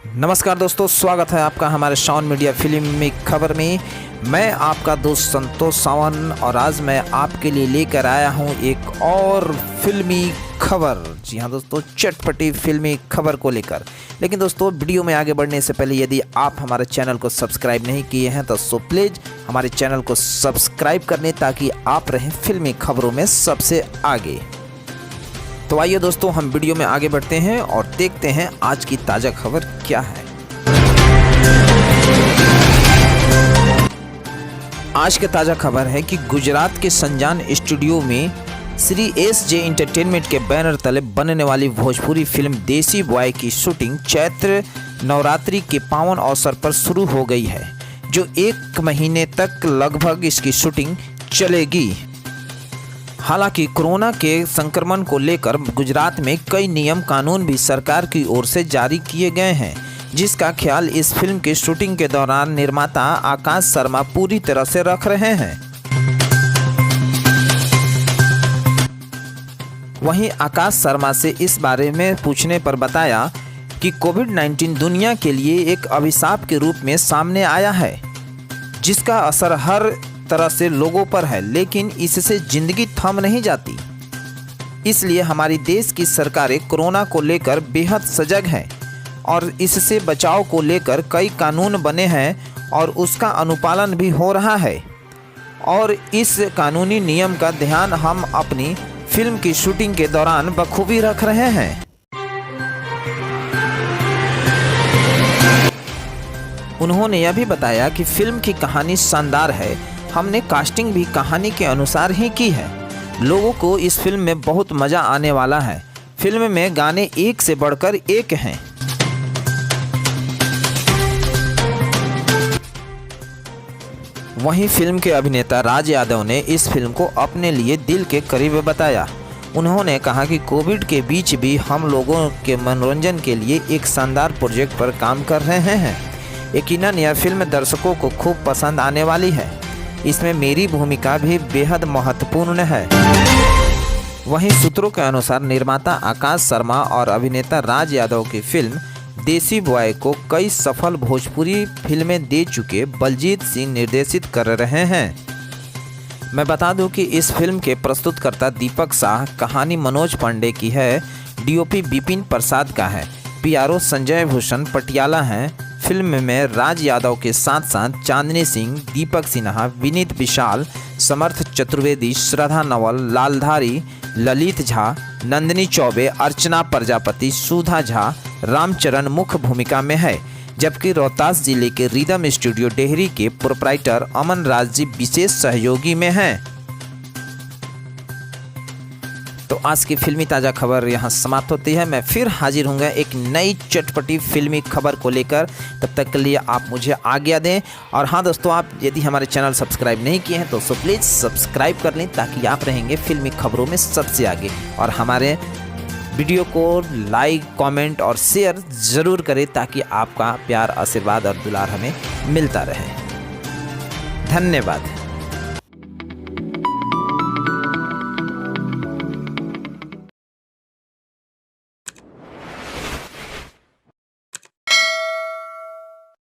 नमस्कार दोस्तों, स्वागत है आपका हमारे शान मीडिया फिल्मी खबर में। मैं आपका दोस्त संतोष सावन और आज मैं आपके लिए लेकर आया हूं एक और फिल्मी खबर। जी हाँ दोस्तों, चटपटी फिल्मी खबर को लेकर। लेकिन दोस्तों, वीडियो में आगे बढ़ने से पहले यदि आप हमारे चैनल को सब्सक्राइब नहीं किए हैं तो प्लीज़ हमारे चैनल को सब्सक्राइब कर लें ताकि आप रहें फिल्मी खबरों में सबसे आगे। तो आइए दोस्तों, हम वीडियो में आगे बढ़ते हैं और देखते हैं आज की ताज़ा खबर क्या है। आज की ताज़ा खबर है कि गुजरात के संजान स्टूडियो में श्री एस.जे. एंटरटेनमेंट के बैनर तले बनने वाली भोजपुरी फिल्म देसी बॉय की शूटिंग चैत्र नवरात्रि के पावन अवसर पर शुरू हो गई है, जो 1 महीने तक लगभग इसकी शूटिंग चलेगी। हालांकि कोरोना के संक्रमण को लेकर गुजरात में कई नियम कानून भी सरकार की ओर से जारी किए गए हैं, जिसका ख्याल इस फिल्म की शूटिंग के दौरान निर्माता आकाश शर्मा पूरी तरह से रख रहे हैं। वहीं आकाश शर्मा से इस बारे में पूछने पर बताया कि कोविड-19 दुनिया के लिए एक अभिशाप के रूप में सामने आया है, जिसका असर हर तरह से लोगों पर है, लेकिन इससे जिंदगी थम नहीं जाती। इसलिए हमारी देश की सरकारें कोरोना को लेकर बेहद सजग हैं और इससे बचाव को लेकर कई कानून बने हैं और उसका अनुपालन भी हो रहा है, और इस कानूनी नियम का ध्यान हम अपनी फिल्म की शूटिंग के दौरान बखूबी रख रहे हैं। उन्होंने यह भी बताया कि फिल्म की कहानी शानदार है। हमने कास्टिंग भी कहानी के अनुसार ही की है। लोगों को इस फिल्म में बहुत मज़ा आने वाला है। फिल्म में गाने एक से बढ़कर एक हैं। वहीं फिल्म के अभिनेता राज यादव ने इस फिल्म को अपने लिए दिल के करीब बताया। उन्होंने कहा कि कोविड के बीच भी हम लोगों के मनोरंजन के लिए एक शानदार प्रोजेक्ट पर काम कर रहे हैं। यकीनन यह फिल्म दर्शकों को खूब पसंद आने वाली है। इसमें मेरी भूमिका भी बेहद महत्वपूर्ण है। वहीं सूत्रों के अनुसार निर्माता आकाश शर्मा और अभिनेता राज यादव की फिल्म देसी बॉय को कई सफल भोजपुरी फिल्में दे चुके बलजीत सिंह निर्देशित कर रहे हैं। मैं बता दूं कि इस फिल्म के प्रस्तुतकर्ता दीपक शाह, कहानी मनोज पांडे की है, डीओपी विपिन प्रसाद का है, पीआरओ संजय भूषण पटियाला हैं। फिल्म में राज यादव के साथ साथ चांदनी सिंह, दीपक सिन्हा, विनीत विशाल, समर्थ चतुर्वेदी, श्रद्धा नवल, लालधारी, ललित झा, नंदिनी चौबे, अर्चना प्रजापति, सुधा झा, रामचरण मुख्य भूमिका में है, जबकि रोहतास जिले के रिदम स्टूडियो डेहरी के प्रोप्राइटर अमन राज जी विशेष सहयोगी में हैं। तो आज की फिल्मी ताज़ा खबर यहाँ समाप्त होती है। मैं फिर हाजिर होऊंगा एक नई चटपटी फिल्मी खबर को लेकर। तब तक के लिए आप मुझे आज्ञा दें। और हाँ दोस्तों, आप यदि हमारे चैनल सब्सक्राइब नहीं किए हैं तो प्लीज़ सब्सक्राइब कर लें ताकि आप रहेंगे फिल्मी खबरों में सबसे आगे। और हमारे वीडियो को लाइक, कमेंट और शेयर ज़रूर करें ताकि आपका प्यार, आशीर्वाद और दुलार हमें मिलता रहे। धन्यवाद।